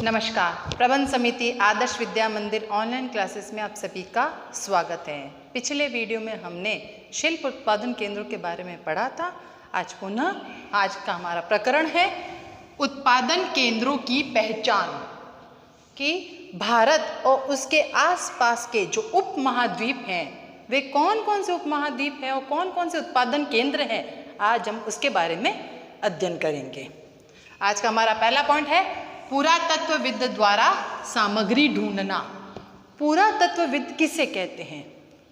नमस्कार। प्रबंध समिति आदर्श विद्या मंदिर ऑनलाइन क्लासेस में आप सभी का स्वागत है। पिछले वीडियो में हमने शिल्प उत्पादन केंद्रों के बारे में पढ़ा था। आज का हमारा प्रकरण है उत्पादन केंद्रों की पहचान, कि भारत और उसके आसपास के जो उप महाद्वीप हैं वे कौन कौन से उप महाद्वीप हैं और कौन कौन से उत्पादन केंद्र हैं। आज हम उसके बारे में अध्ययन करेंगे। आज का हमारा पहला पॉइंट है पुरातत्वविद द्वारा सामग्री ढूंढना। पुरातत्वविद किसे कहते हैं?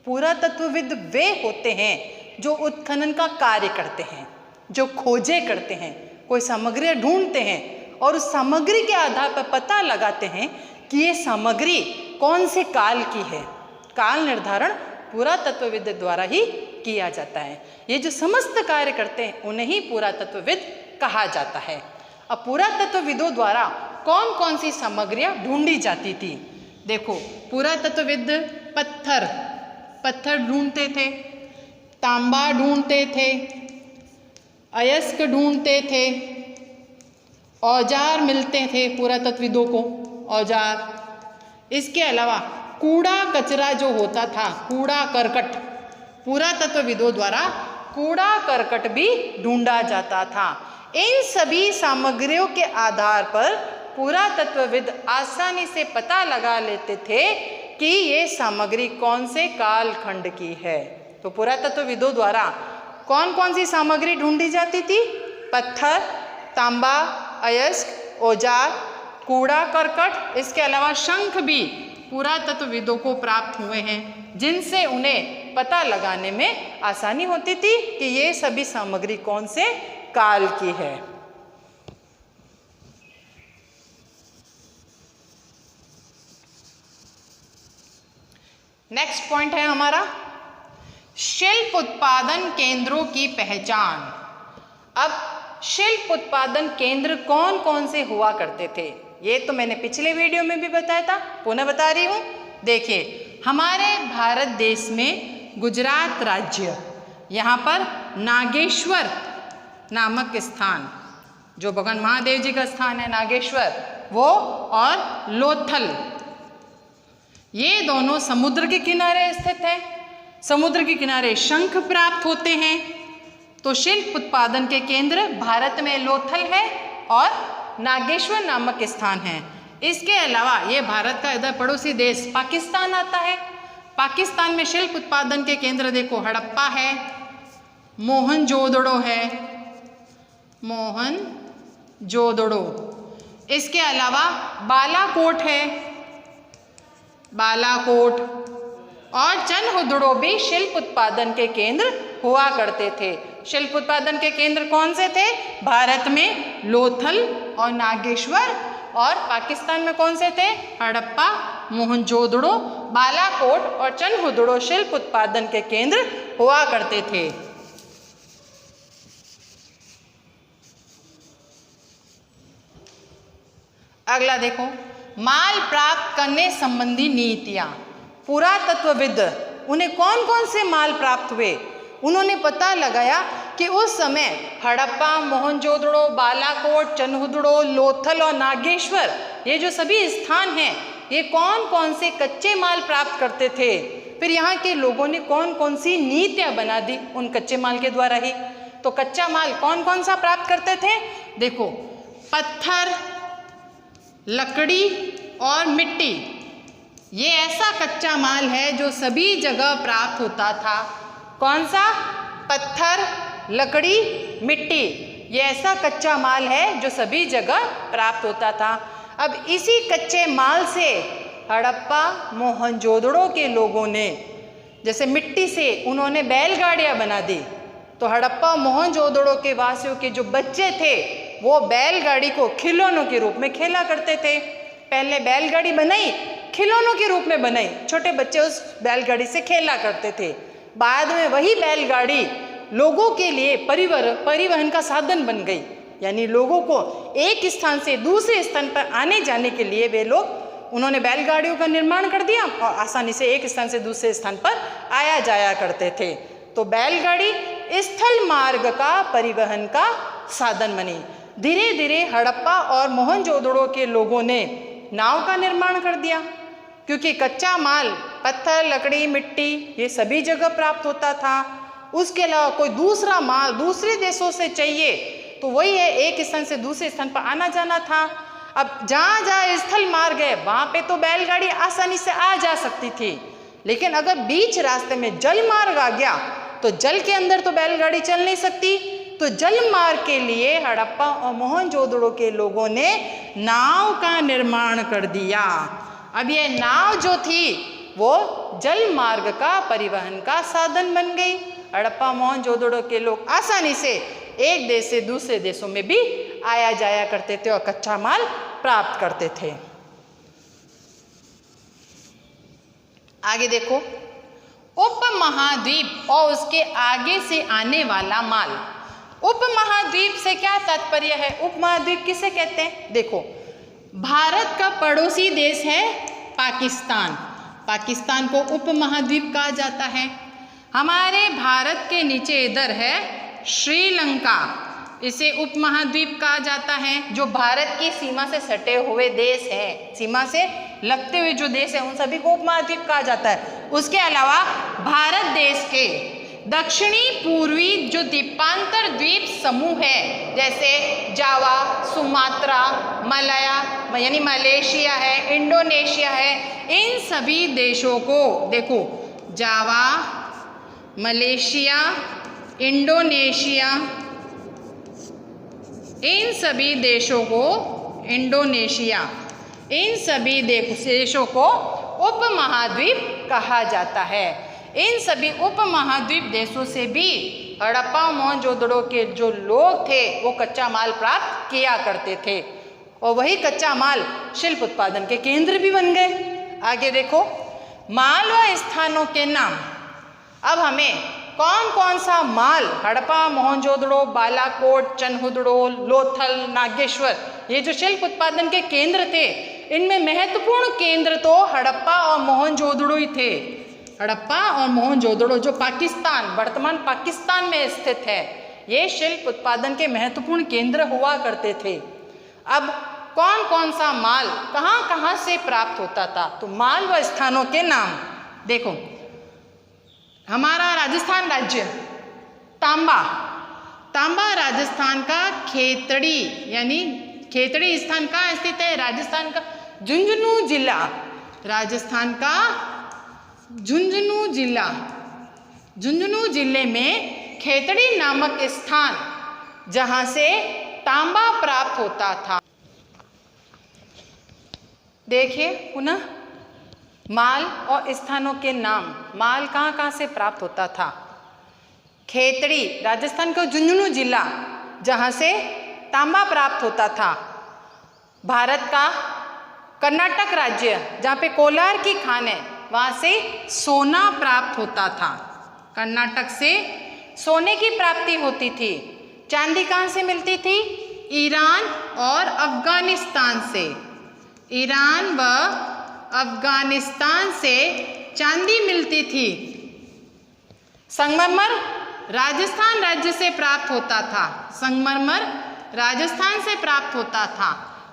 पुरातत्वविद वे होते हैं जो उत्खनन का कार्य करते हैं, जो खोजे करते हैं, कोई सामग्री ढूंढते हैं और उस सामग्री के आधार पर पता लगाते हैं कि ये सामग्री कौन से काल की है। काल निर्धारण पुरातत्वविद द्वारा ही किया जाता है। ये जो समस्त कार्य करते हैं उन्हें ही पुरातत्वविद कहा जाता है। अब पुरातत्वविदों द्वारा कौन कौन सी सामग्रियां ढूंढी जाती थी? देखो, पुरातत्वविद पत्थर ढूंढते थे, तांबा ढूंढते थे, अयस्क ढूंढते थे, औजार मिलते थे पुरातत्वविदों को, औजार। इसके अलावा कूड़ा कचरा जो होता था, कूड़ा करकट, पुरातत्वविदों द्वारा कूड़ा करकट भी ढूंढा जाता था। इन सभी सामग्रियों के आधार पर पुरातत्वविद आसानी से पता लगा लेते थे कि ये सामग्री कौन से कालखंड की है। तो पुरातत्वविदों द्वारा कौन कौन सी सामग्री ढूंढी जाती थी? पत्थर, तांबा, अयस्क, औजार, कूड़ा करकट। इसके अलावा शंख भी पुरातत्वविदों को प्राप्त हुए हैं, जिनसे उन्हें पता लगाने में आसानी होती थी कि ये सभी सामग्री कौन से काल की है। नेक्स्ट पॉइंट है हमारा शिल्प उत्पादन केंद्रों की पहचान। अब शिल्प उत्पादन केंद्र कौन कौन से हुआ करते थे ये तो मैंने पिछले वीडियो में भी बताया था, पुनः बता रही हूँ। देखिए, हमारे भारत देश में गुजरात राज्य, यहाँ पर नागेश्वर नामक स्थान, जो भगवान महादेव जी का स्थान है नागेश्वर, वो और लोथल, ये दोनों समुद्र के किनारे स्थित है। समुद्र के किनारे शंख प्राप्त होते हैं। तो शिल्प उत्पादन के केंद्र भारत में लोथल है और नागेश्वर नामक स्थान है। इसके अलावा ये भारत का इधर पड़ोसी देश पाकिस्तान आता है। पाकिस्तान में शिल्प उत्पादन के केंद्र देखो, हड़प्पा है, मोहनजोदड़ो है, मोहनजोदड़ो। इसके अलावा बालाकोट है, बालाकोट, और चनहुदड़ो भी शिल्प उत्पादन के केंद्र हुआ करते थे। शिल्प उत्पादन के केंद्र कौन से थे? भारत में लोथल और नागेश्वर, और पाकिस्तान में कौन से थे? हड़प्पा, मोहनजोदड़ो, बालाकोट और चनहुदड़ो शिल्प उत्पादन के केंद्र हुआ करते थे। अगला देखो, माल प्राप्त करने संबंधी नीतियां। पुरातत्वविद उन्हें कौन कौन से माल प्राप्त हुए उन्होंने पता लगाया कि उस समय हड़प्पा, मोहनजोदड़ो, बालाकोट, चनहुदड़ो, लोथल और नागेश्वर, ये जो सभी स्थान हैं, ये कौन कौन से कच्चे माल प्राप्त करते थे। फिर यहाँ के लोगों ने कौन कौन सी नीतियाँ बना दी उन कच्चे माल के द्वारा ही। तो कच्चा माल कौन कौन सा प्राप्त करते थे? देखो, पत्थर, लकड़ी और मिट्टी, ये ऐसा कच्चा माल है जो सभी जगह प्राप्त होता था। कौन सा? पत्थर, लकड़ी, मिट्टी, ये ऐसा कच्चा माल है जो सभी जगह प्राप्त होता था। अब इसी कच्चे माल से हड़प्पा, मोहनजोदड़ो के लोगों ने, जैसे मिट्टी से उन्होंने बैलगाड़ियाँ बना दी, तो हड़प्पा, मोहनजोदड़ो के वासियों के जो बच्चे थे वो बैलगाड़ी को खिलौनों के रूप में खेला करते थे। पहले बैलगाड़ी बनाई, खिलौनों के रूप में बनाई, छोटे बच्चे उस बैलगाड़ी से खेला करते थे। बाद में वही बैलगाड़ी लोगों के लिए परिवहन का साधन बन गई, यानी लोगों को एक स्थान से दूसरे स्थान पर आने जाने के लिए उन्होंने बैलगाड़ियों का निर्माण कर दिया और आसानी से एक स्थान से दूसरे स्थान पर आया जाया करते थे। तो बैलगाड़ी स्थल मार्ग का परिवहन का साधन बनी। धीरे धीरे हड़प्पा और मोहनजोदड़ो के लोगों ने नाव का निर्माण कर दिया, क्योंकि कच्चा माल पत्थर, लकड़ी, मिट्टी ये सभी जगह प्राप्त होता था। उसके अलावा कोई दूसरा माल दूसरे देशों से चाहिए तो वही है, एक स्थान से दूसरे स्थान पर आना जाना था। अब जहाँ जहाँ स्थल मार्ग है वहाँ पे तो बैलगाड़ी आसानी से आ जा सकती थी, लेकिन अगर बीच रास्ते में जल मार्ग आ गया तो जल के अंदर तो बैलगाड़ी चल नहीं सकती। तो जल मार्ग के लिए हड़प्पा और मोहनजोदड़ो के लोगों ने नाव का निर्माण कर दिया। अब ये नाव जो थी वो जल मार्ग का परिवहन का साधन बन गई। हड़प्पा मोहनजोदड़ो के लोग आसानी से एक देश से दूसरे देशों में भी आया जाया करते थे और कच्चा माल प्राप्त करते थे। आगे देखो, उपमहाद्वीप और उसके आगे से आने वाला माल। उपमहाद्वीप से क्या तात्पर्य है? उपमहाद्वीप किसे कहते हैं? देखो, भारत का पड़ोसी देश है पाकिस्तान। पाकिस्तान को उपमहाद्वीप कहा जाता है। हमारे भारत के नीचे इधर है श्रीलंका, इसे उपमहाद्वीप कहा जाता है। जो भारत की सीमा से सटे हुए देश हैं, सीमा से लगते हुए जो देश हैं, उन सभी को उपमहाद्वीप कहा जाता है। उसके अलावा भारत देश के दक्षिणी पूर्वी जो द्वीपांतर द्वीप समूह है, जैसे जावा, सुमात्रा, मलया यानी मलेशिया है, इंडोनेशिया है, इन सभी देशों को देखो, जावा, मलेशिया, इंडोनेशिया, इन सभी देशों को, इंडोनेशिया, इन सभी देशों को उपमहाद्वीप कहा जाता है। इन सभी उपमहाद्वीप देशों से भी हड़प्पा मोहनजोदड़ो के जो लोग थे वो कच्चा माल प्राप्त किया करते थे, और वही कच्चा माल शिल्प उत्पादन के केंद्र भी बन गए। आगे देखो, माल व स्थानों के नाम। अब हमें कौन कौन सा माल हड़प्पा मोहनजोदड़ो, बालाकोट, चनहुदड़ो, लोथल, नागेश्वर, ये जो शिल्प उत्पादन के केंद्र थे, इनमें महत्वपूर्ण केंद्र तो हड़प्पा और मोहनजोदड़ो ही थे। हड़प्पा और मोहनजोदड़ो जो पाकिस्तान, वर्तमान पाकिस्तान में स्थित है, ये शिल्प उत्पादन के महत्वपूर्ण केंद्र हुआ करते थे। अब कौन कौन सा माल कहाँ कहाँ से प्राप्त होता था? तो माल व स्थानों के नाम देखो, हमारा राजस्थान राज्य तांबा, तांबा राजस्थान का खेतड़ी, यानी खेतड़ी स्थान कहाँ स्थित है? राजस्थान का झुंझुनू जिला, राजस्थान का झुंझुनू जिला, झुंझुनू जिले में खेतड़ी नामक स्थान, जहाँ से तांबा प्राप्त होता था। देखिए पुनः माल और स्थानों के नाम। माल कहाँ कहाँ से प्राप्त होता था? खेतड़ी, राजस्थान का झुंझुनू जिला, जहाँ से तांबा प्राप्त होता था। भारत का कर्नाटक राज्य, जहाँ पे कोलार की खान है, वहाँ से सोना प्राप्त होता था। कर्नाटक से सोने की प्राप्ति होती थी। चांदी कहाँ से मिलती थी? ईरान और अफगानिस्तान से। ईरान व अफगानिस्तान से चांदी मिलती थी। संगमरमर राजस्थान राज्य से प्राप्त होता था। संगमरमर राजस्थान से प्राप्त होता था।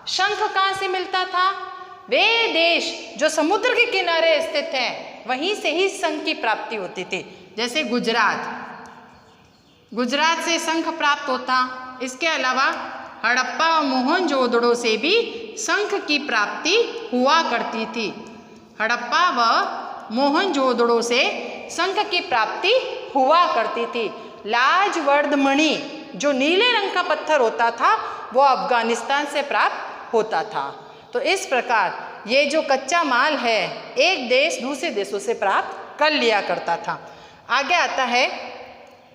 शंख कहाँ से मिलता था? वे देश जो समुद्र के किनारे स्थित हैं, वहीं से ही शंख की प्राप्ति होती थी। जैसे गुजरात, गुजरात से शंख प्राप्त होता। इसके अलावा हड़प्पा और मोहनजोदड़ो से भी शंख की प्राप्ति हुआ करती थी। हड़प्पा व मोहनजोदड़ो से शंख की प्राप्ति हुआ करती थी। लाजवर्दमणि जो नीले रंग का पत्थर होता था, वो अफगानिस्तान से प्राप्त होता था। तो इस प्रकार ये जो कच्चा माल है, एक देश दूसरे देशों से प्राप्त कर लिया करता था। आगे आता है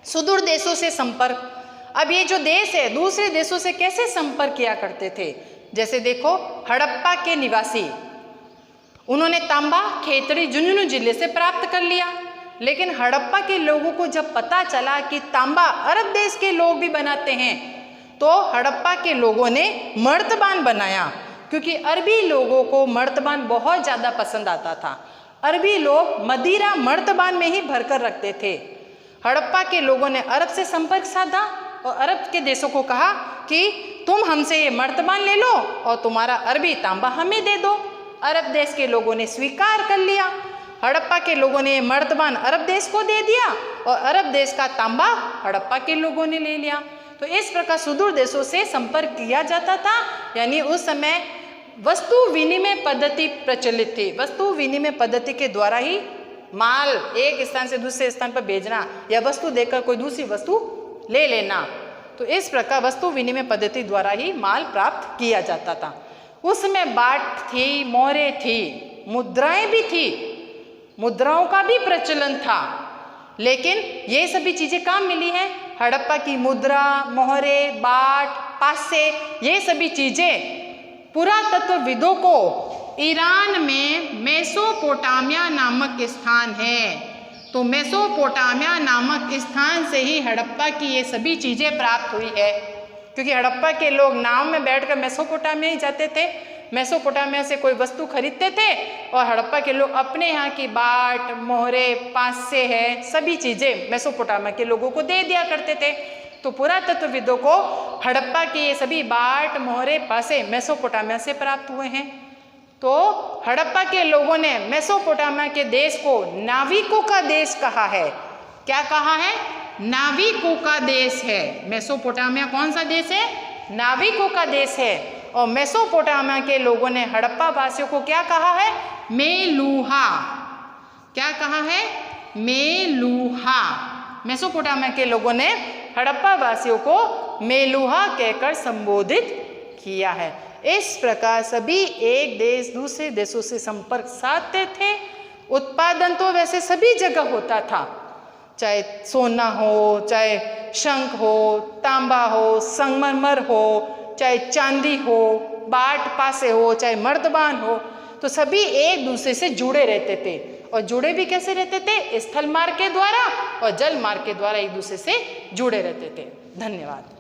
सुदूर देशों से संपर्क। अब ये जो देश है दूसरे देशों से कैसे संपर्क किया करते थे? जैसे देखो, हड़प्पा के निवासी, उन्होंने तांबा खेतड़ी झुंझुनू जिले से प्राप्त कर लिया। लेकिन हड़प्पा के लोगों को जब पता चला कि तांबा अरब देश के लोग भी बनाते हैं, तो हड़प्पा के लोगों ने मर्तबान बनाया, क्योंकि अरबी लोगों को मर्तबान बहुत ज़्यादा पसंद आता था। अरबी लोग मदिरा मर्तबान में ही भरकर रखते थे। हड़प्पा के लोगों ने अरब से संपर्क साधा और अरब के देशों को कहा कि तुम हमसे ये मर्तबान ले लो और तुम्हारा अरबी तांबा हमें दे दो। अरब देश के लोगों ने स्वीकार कर लिया। हड़प्पा के लोगों ने मर्तबान अरब देश को दे दिया और अरब देश का तांबा हड़प्पा के लोगों ने ले लिया। तो इस प्रकार सुदूर देशों से संपर्क किया जाता था। यानी उस समय वस्तु विनिमय पद्धति प्रचलित थी। वस्तु विनिमय पद्धति के द्वारा ही माल एक स्थान से दूसरे स्थान पर भेजना या वस्तु देकर कोई दूसरी वस्तु ले लेना। तो इस प्रकार वस्तु विनिमय पद्धति द्वारा ही माल प्राप्त किया जाता था। उस समय बाट थी, मोहरे थी, मुद्राएं भी थी, मुद्राओं का भी प्रचलन था। लेकिन ये सभी चीजें कहाँ मिली हैं? हड़प्पा की मुद्रा, मोहरे, बाट, पासे, ये सभी चीजें पुरातत्वविदों को ईरान में मेसोपोटामिया नामक स्थान है, तो मेसोपोटामिया नामक स्थान से ही हड़प्पा की ये सभी चीजें प्राप्त हुई है। क्योंकि हड़प्पा के लोग नाव में बैठकर मेसोपोटामिया ही जाते थे, मेसोपोटामिया से कोई वस्तु खरीदते थे और हड़प्पा के लोग अपने यहाँ की बाट, मोहरे, पासे है, सभी चीजें मेसोपोटामिया के लोगों को दे दिया करते थे। तो पुरातत्वविदों को हड़प्पा के ये सभी बाट, मोहरे, पासे मेसोपोटामिया से प्राप्त हुए हैं। तो हड़प्पा के लोगों ने मेसोपोटामिया के देश को नाविकों का देश कहा है। क्या कहा है? नाविकों का देश है। मेसोपोटामिया कौन सा देश है? नाविकों का देश है। और मेसोपोटामिया के लोगों ने हड़प्पा वासियों को क्या कहा है? मेलूहा। क्या कहा है? मेलूहा। मेसोपोटामिया के लोगों ने हड़प्पा वासियों को मेलूहा कहकर संबोधित किया है। इस प्रकार सभी एक देश दूसरे देशों से संपर्क साधते थे। उत्पादन तो वैसे सभी जगह होता था, चाहे सोना हो, चाहे शंख हो, तांबा हो, संगमरमर हो, चाहे चांदी हो, बाट पासे हो, चाहे मर्तबान हो, तो सभी एक दूसरे से जुड़े रहते थे। और जुड़े भी कैसे रहते थे? स्थल मार्ग के द्वारा और जल मार्ग के द्वारा एक दूसरे से जुड़े रहते थे। धन्यवाद।